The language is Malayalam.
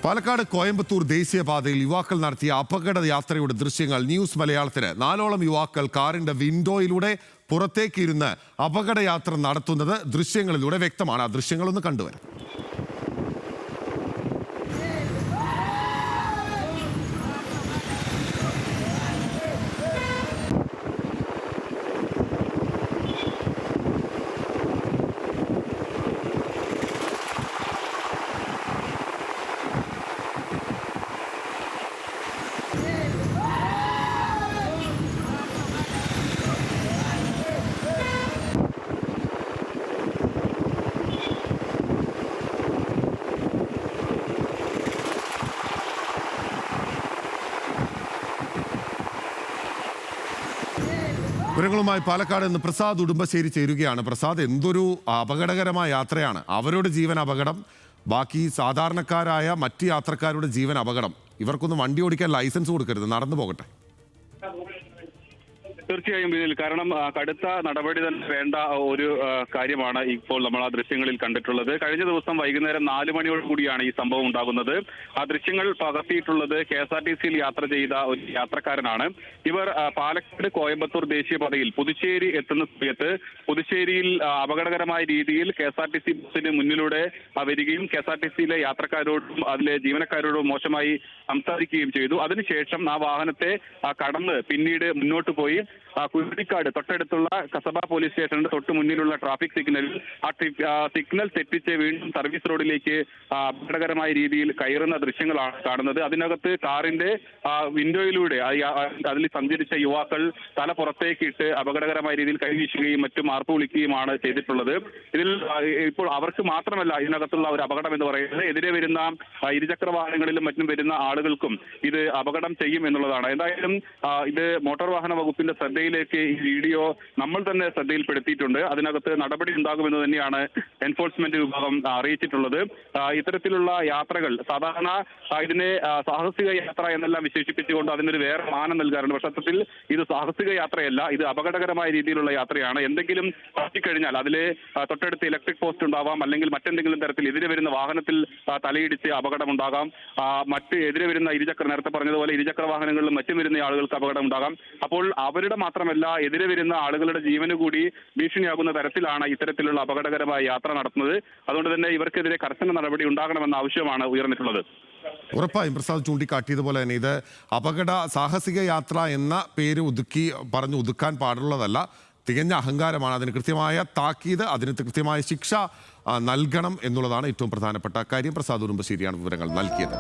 പാലക്കാട് കോയമ്പത്തൂർ ദേശീയപാതയിൽ യുവാക്കൾ നടത്തിയ അപകട യാത്രയുടെ ദൃശ്യങ്ങൾ ന്യൂസ് മലയാളത്തിന്. 4ഓളം യുവാക്കൾ കാറിന്റെ വിൻഡോയിലൂടെ പുറത്തേക്ക് ഇരുന്ന് അപകടയാത്ര നടത്തുന്നത് ദൃശ്യങ്ങളിലൂടെ വ്യക്തമാണ്. ആ ദൃശ്യങ്ങളൊന്ന് കണ്ടുവരാം. വിവരങ്ങളുമായി പാലക്കാട് നിന്ന് പ്രസാദ് ഉടുമ്പശ്ശേരി ചേരുകയാണ്. പ്രസാദ്, എന്തൊരു അപകടകരമായ യാത്രയാണ്. അവരുടെ ജീവൻ അപകടം, ബാക്കി സാധാരണക്കാരായ മറ്റ് യാത്രക്കാരുടെ ജീവൻ അപകടം. ഇവർക്കൊന്നും വണ്ടി ഓടിക്കാൻ ലൈസൻസ് കൊടുക്കരുത്, നടന്നു പോകട്ടെ. തീർച്ചയായും ഇതിൽ കാരണം കടുത്ത നടപടി തന്നെ വേണ്ട ഒരു കാര്യമാണ് ഇപ്പോൾ നമ്മൾ ആ ദൃശ്യങ്ങളിൽ കണ്ടിട്ടുള്ളത്. കഴിഞ്ഞ ദിവസം വൈകുന്നേരം 4 മണിയോട് കൂടിയാണ് ഈ സംഭവം ഉണ്ടാകുന്നത്. ആ ദൃശ്യങ്ങൾ പകർത്തിയിട്ടുള്ളത് KSRTCയിൽ യാത്ര ചെയ്ത ഒരു യാത്രക്കാരനാണ്. ഇവർ പാലക്കാട് കോയമ്പത്തൂർ ദേശീയപാതയിൽ പുതുച്ചേരി എത്തുന്ന സമയത്ത് പുതുച്ചേരിയിൽ അപകടകരമായ രീതിയിൽ KSRTC ബസ്സിന് മുന്നിലൂടെ വരികയും KSRTCയിലെ യാത്രക്കാരോടും അതിലെ ജീവനക്കാരോടും മോശമായി സംസാരിക്കുകയും ചെയ്തു. അതിനുശേഷം ആ വാഹനത്തെ കടന്ന് പിന്നീട് മുന്നോട്ട് പോയി കുരുടിക്കാട് തൊട്ടടുത്തുള്ള കസബ പോലീസ് സ്റ്റേഷന്റെ തൊട്ട് മുന്നിലുള്ള ട്രാഫിക് സിഗ്നലിൽ സിഗ്നൽ തെറ്റിച്ച് വീണ്ടും സർവീസ് റോഡിലേക്ക് അപകടകരമായ രീതിയിൽ കയറുന്ന ദൃശ്യങ്ങളാണ് കാണുന്നത്. അതിനകത്ത് കാറിന്റെ വിൻഡോയിലൂടെ അതിൽ സഞ്ചരിച്ച യുവാക്കൾ തല പുറത്തേക്കിട്ട് അപകടകരമായ രീതിയിൽ കൈവീശുകയും മറ്റും ആർപ്പ് വിളിക്കുകയുമാണ് ചെയ്തിട്ടുള്ളത്. ഇതിൽ ഇപ്പോൾ അവർക്ക് മാത്രമല്ല ഇതിനകത്തുള്ള ഒരു അപകടം എന്ന് പറയുന്നത്, എതിരെ വരുന്ന ഇരുചക്ര വാഹനങ്ങളിലും മറ്റും വരുന്ന ആളുകൾക്കും ഇത് അപകടം ചെയ്യും എന്നുള്ളതാണ്. എന്തായാലും ഇത് മോട്ടോർ വാഹന വകുപ്പിന്റെ ശ്രദ്ധയിലേക്ക് ഈ വീഡിയോ നമ്മൾ തന്നെ ശ്രദ്ധയിൽപ്പെടുത്തിയിട്ടുണ്ട്. അതിനകത്ത് നടപടി ഉണ്ടാകുമെന്ന് തന്നെയാണ് എൻഫോഴ്സ്മെന്റ് വിഭാഗം അറിയിച്ചിട്ടുള്ളത്. ഇത്തരത്തിലുള്ള യാത്രകൾ സാധാരണ ഇതിനെ സാഹസിക യാത്ര എന്നെല്ലാം വിശേഷിപ്പിച്ചുകൊണ്ട് അതിനൊരു വേറെ മാനം നൽകാറുണ്ട്. പക്ഷേ സത്യത്തിൽ ഇത് സാഹസിക യാത്രയല്ല, ഇത് അപകടകരമായ രീതിയിലുള്ള യാത്രയാണ്. എന്തെങ്കിലും പറ്റിക്കഴിഞ്ഞാൽ അതിലെ തൊട്ടടുത്ത് ഇലക്ട്രിക് പോസ്റ്റ് ഉണ്ടാവാം, അല്ലെങ്കിൽ മറ്റെന്തെങ്കിലും തരത്തിൽ എതിരെ വരുന്ന വാഹനത്തിൽ തലയിടിച്ച് അപകടമുണ്ടാകാം. മറ്റ് എതിരെ വരുന്ന നേരത്തെ പറഞ്ഞതുപോലെ ഇരുചക്ര വാഹനങ്ങളിലും മറ്റും വരുന്ന ആളുകൾക്ക് അപകടം ഉണ്ടാകാം. അപ്പോൾ അവരുടെ മാത്രമല്ല എതിരെ വരുന്ന ആളുകളുടെ ജീവന് കൂടി ഭീഷണിയാകുന്ന തരത്തിലാണ് ഇത്തരത്തിലുള്ള അപകടകരമായ യാത്ര നടത്തുന്നത്. അതുകൊണ്ട് തന്നെ ഇവർക്കെതിരെ കർശന നടപടി ഉണ്ടാകണമെന്ന ആവശ്യമാണ് ഉയർന്നിട്ടുള്ളത്. ഉറപ്പായും പ്രസാദ് ചൂണ്ടിക്കാട്ടിയതുപോലെ തന്നെ ഇത് സാഹസിക യാത്ര എന്ന പേര് ഒതുക്കാൻ പാടുള്ളതല്ല. തികഞ്ഞ അഹങ്കാരമാണ്. അതിന് കൃത്യമായ താക്കീത്, അതിന് കൃത്യമായ ശിക്ഷ നൽകണം എന്നുള്ളതാണ് ഏറ്റവും പ്രധാനപ്പെട്ട കാര്യം. പ്രസാദ് ഉടുമ്പശ്ശേരിയാണ് വിവരങ്ങൾ നൽകിയത്.